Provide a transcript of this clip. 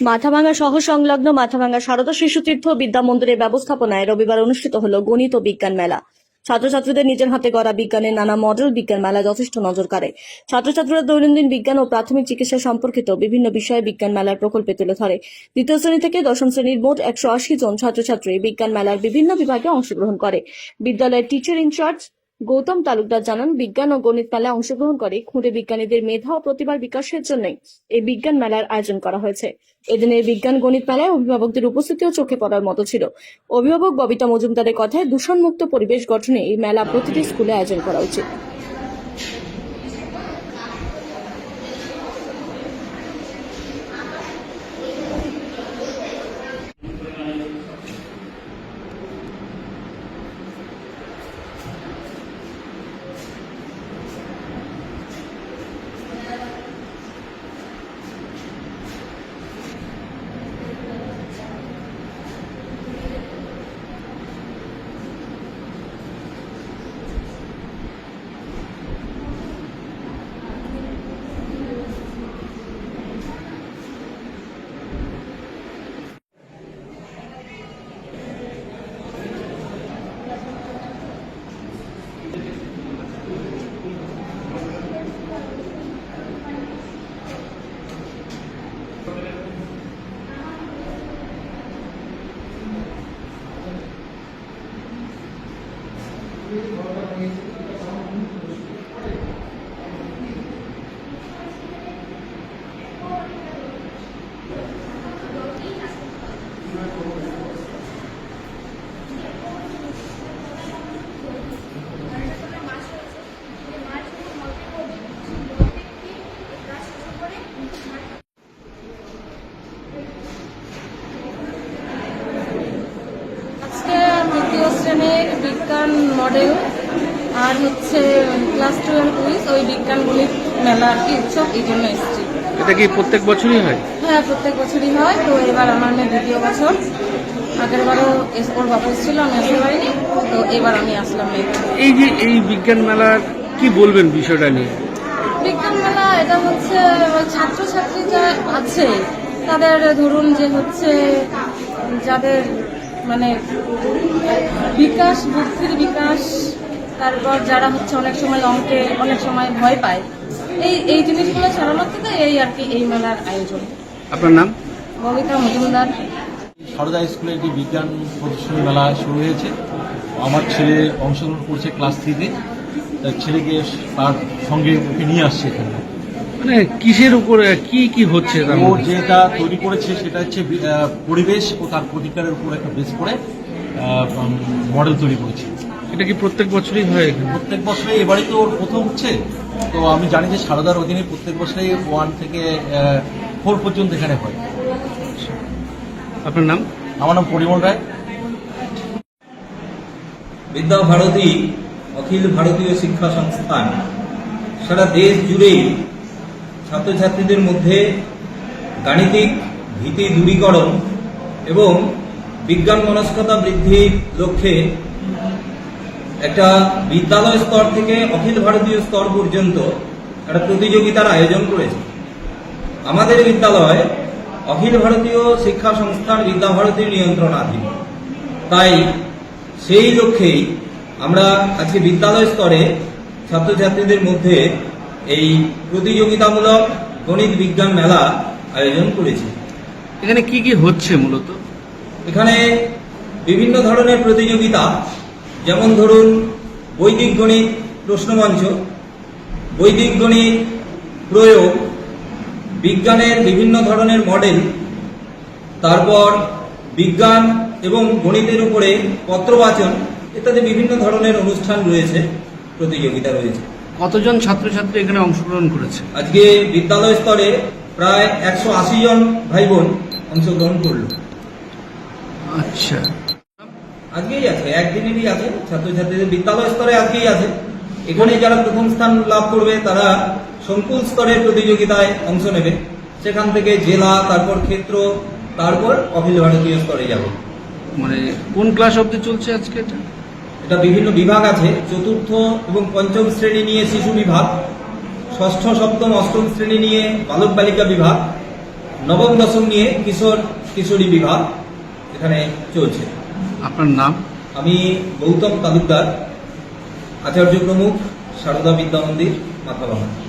মাথাভাঙ্গা শহর সংলগ্ন মাথাভাঙ্গা সারদা শিশুতীর্থ বিদ্যা মন্দিরের ব্যবস্থাপনায় রবিবার অনুষ্ঠিত হল গণিত ও বিজ্ঞান মেলা। ছাত্রছাত্রীদের নিজের হাতে গড়া বিজ্ঞানের নানা মডেল বিজ্ঞান মেলা যথেষ্ট নজর কাড়ে। ছাত্রছাত্রীরা দৈনন্দিন বিজ্ঞান ও প্রাথমিক চিকিৎসা সম্পর্কিত বিভিন্ন বিষয়ে বিজ্ঞান মেলার প্রকল্পে তুলে ধরে। দ্বিতীয় শ্রেণী থেকে দশম শ্রেণীর মোট 180 জন ছাত্রছাত্রী বিজ্ঞান মেলার বিভিন্ন বিভাগে অংশগ্রহণ করে। বিদ্যালয়ের টিচার ইনচার্জ গৌতম তালুকদার জানান, বিজ্ঞান ও গণিত মেলায় অংশগ্রহণ করে খুদে বিজ্ঞানীদের মেধা ও প্রতিভার বিকাশের জন্য এই বিজ্ঞান মেলার আয়োজন করা হয়েছে। এদিনের বিজ্ঞান গণিত মেলায় অভিভাবকদের উপস্থিতিও চোখে পড়ার মতো ছিল। অভিভাবক ববিতা মজুমদারের কথায় দূষণমুক্ত পরিবেশ গঠনে এই মেলা প্রতিটি স্কুলে আয়োজন করা উচিত। তৃতীয় শ্রেণীর বিজ্ঞান মডেল আর হচ্ছে ক্লাস 12 কুইজ ওই বিজ্ঞান গণিত মেলা আর কি উৎসব, এই জন্য এসেছি। এটা কি প্রত্যেক বছরই হয়? হ্যাঁ, প্রত্যেক বছরই হয়। তো এবার আমার মেয়ে দ্বিতীয় বছর। আগের বারও ওর বাবা এসেছিল, আমি আসতে পারিনি, তো এবার আমি আসলাম। এই যে এই বিজ্ঞান মেলার কি বলবেন বিষয়টা নিয়ে? বিজ্ঞান মেলা এটা হচ্ছে ছাত্রছাত্রী যা আছে তাদের ধরুন যে হচ্ছে যাদের মানে বিকাশ, বুদ্ধির বিকাশ, তারপর যারা হচ্ছে অনেক সময় অঙ্কে অনেক সময় ভয় পায়, এই জিনিসগুলো ছাড়ানোর থেকে এই আর কি এই মেলার আয়োজন। আপনার নাম? ববিতা মজুমদার। সারদা স্কুলে একটি বিজ্ঞান প্রদর্শনী মেলা শুরু হয়েছে। আমার ছেলে অংশগ্রহণ করছে ক্লাস 3-তে। তার ছেলেকে তার সঙ্গে ওকে নিয়ে আসছে এখানে। মানে কিসের উপরে কি কি হচ্ছে? ও যেটা তৈরি করেছে সেটা হচ্ছে পরিবেশ ও তার প্রতিকারের উপর একটা বেস করে মডেল তৈরি করেছে। এটা কি প্রত্যেক বছরই হয় এখানে? প্রত্যেক বছরে, এবারে তো ওর প্রথম হচ্ছে। তো আমি জানি যে সারদার অধীনে প্রত্যেক বছরেই 1 থেকে 4 পর্যন্ত এখানে হয়। আপনার নাম? আমার নাম পরিমল রায়। বিদ্যা ভারতী অখিল ভারতীয় শিক্ষা সংস্থান সারা দেশ জুড়েই ছাত্রছাত্রীদের মধ্যে গাণিতিক ভীতি দূরীকরণ এবং বিজ্ঞান মনস্কতা বৃদ্ধির লক্ষ্যে একটা বিদ্যালয় স্তর থেকে অখিল ভারতীয় স্তর পর্যন্ত একটা প্রতিযোগিতার আয়োজন করেছে। আমাদের বিদ্যালয় অখিল ভারতীয় শিক্ষা সংস্থান বিদ্যা ভারতীর নিয়ন্ত্রণাধীন, তাই সেই লক্ষ্যেই আমরা আজকে বিদ্যালয় স্তরে ছাত্রছাত্রীদের মধ্যে এই প্রতিযোগিতামূলক গণিত বিজ্ঞান মেলা আয়োজন করেছি। এখানে কি কি হচ্ছে মূলত? এখানে বিভিন্ন ধরনের প্রতিযোগিতা, যেমন ধরুন বৈদিক গণিত প্রশ্নমঞ্চ, বৈদিক গণিত প্রয়োগ, বিজ্ঞানের বিভিন্ন ধরনের মডেল, তারপর বিজ্ঞান এবং গণিতের উপরে পত্রবাচন ইত্যাদি বিভিন্ন ধরনের অনুষ্ঠান রয়েছে, প্রতিযোগিতা রয়েছে। কতজন ছাত্রছাত্রী এখানে অংশগ্রহণ করেছে? আজকে বিদ্যালয় স্তরে প্রায় 180 জন ভাই বোন অংশগ্রহণ করল। আচ্ছা, আজকেই আছে, একদিনেরই আছে। ছাত্রছাত্রীদের বিদ্যালয় স্তরে আজকেই আছে। এখানে যারা প্রথম স্থান লাভ করবে তারা সংকুল স্তরের প্রতিযোগিতায় অংশ নেবে, সেখান থেকে জেলা, তারপর ক্ষেত্র, তারপর অখিল ভারতীয় স্তরে যাবে। মানে কোন ক্লাস অবধি চলছে আজকে এটা? এটা বিভিন্ন বিভাগ আছে, চতুর্থ এবং পঞ্চম শ্রেণী নিয়ে শিশু বিভাগ, ষষ্ঠ, সপ্তম, অষ্টম শ্রেণী নিয়ে বালক বালিকা বিভাগ, নবম দশম নিয়ে কিশোর কিশোরী বিভাগ এখানে চলছে। আপনার নাম? আমি গৌতম তালুকদার, আচার্য প্রমুখ, সারদা বিদ্যা মন্দির, মাথাভাঙা।